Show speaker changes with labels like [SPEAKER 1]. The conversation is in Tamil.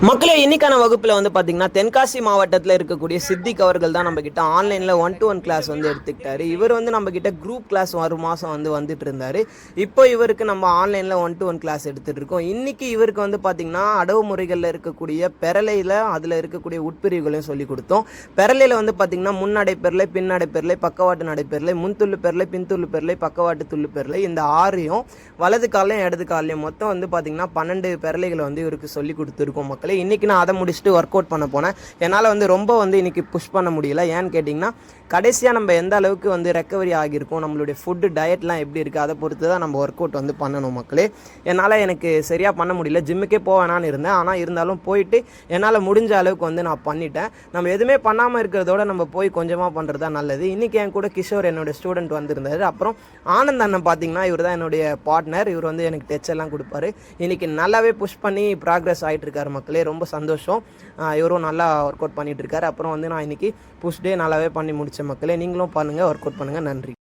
[SPEAKER 1] மக்களே இன்னைக்கான வகுப்பில் வந்து பார்த்தீங்கன்னா தென்காசி மாவட்டத்தில் இருக்கக்கூடிய சித்திக் அவர்கள் தான் நம்ம கிட்ட ஆன்லைனில் 1-to-1 கிளாஸ் வந்து எடுத்துக்கிட்டாரு. இவர் வந்து நம்ம கிட்ட குரூப் கிளாஸ் ஒரு மாதம் வந்து வந்துட்டு இருந்தார். இப்போ இவருக்கு நம்ம ஆன்லைனில் 1-to-1 கிளாஸ் எடுத்துகிட்டு இருக்கோம். இன்றைக்கி இவருக்கு வந்து பார்த்திங்கன்னா அடவு முறைகளில் இருக்கக்கூடிய பெரலையில் அதில் இருக்கக்கூடிய உட்பிரிவுகளையும் சொல்லி கொடுத்தோம். பெரலையில் வந்து பார்த்திங்கன்னா முன்னடைப்பெரலை, பின்னடைப்பெரலை, பக்கவாட்டு நடைப்பெரலை, முன்துள்ளு பெரலை, பின்துள்ளு பெரலை, பக்கவாட்டு துள்ளு பெரலை, இந்த ஆறையும் வலது காலையும் இடது காலையும் மொத்தம் வந்து பார்த்திங்கன்னா 12 பெரலைகளை வந்து இவருக்கு சொல்லி கொடுத்துருக்கோம். மக்களே இன்றைக்கி நான் அதை முடிச்சுட்டு ஒர்க் அவுட் பண்ண போனேன். என்னால் வந்து ரொம்ப வந்து இன்றைக்கி புஷ் பண்ண முடியல. ஏன்னு கேட்டிங்கன்னா கடைசியாக நம்ம எந்த அளவுக்கு வந்து ரெக்கவரி ஆகியிருக்கோம், நம்மளுடைய ஃபுட்டு டயட்லாம் எப்படி இருக்குது, அதை பொறுத்து தான் நம்ம ஒர்க் அவுட் வந்து பண்ணணும் மக்களே. எனக்கு சரியாக பண்ண முடியல. ஜிம்முக்கே போவேனான்னு இருந்தேன். ஆனால் இருந்தாலும் போயிட்டு என்னால் முடிஞ்ச அளவுக்கு வந்து நான் பண்ணிட்டேன். நம்ம எதுவுமே பண்ணாமல் இருக்கிறதோட நம்ம போய் கொஞ்சமாக பண்ணுறது தான் நல்லது. இன்றைக்கி என் கூட கிஷோர் என்னோடய ஸ்டூடெண்ட் வந்திருந்தார். அப்புறம் ஆனந்த் அண்ணன் பார்த்திங்கன்னா இவர் தான் என்னுடைய பார்ட்னர். இவர் வந்து எனக்கு டச் எல்லாம் கொடுப்பாரு. இன்றைக்கி நல்லாவே புஷ் பண்ணி ப்ராக்ரஸ் ஆகிட்டு இருக்காரு மக்களே. ரொம்ப சந்தோஷம். இவரும் நல்லா ஒர்க் அவுட் பண்ணிகிட்டு இருக்காரு. அப்புறம் வந்து நான் இன்றைக்கி புஷ் டே நல்லாவே பண்ணி முடித்தேன் மக்களே. நீங்களும் பண்ணுங்கள், ஒர்க் அவுட் பண்ணுங்கள். நன்றி.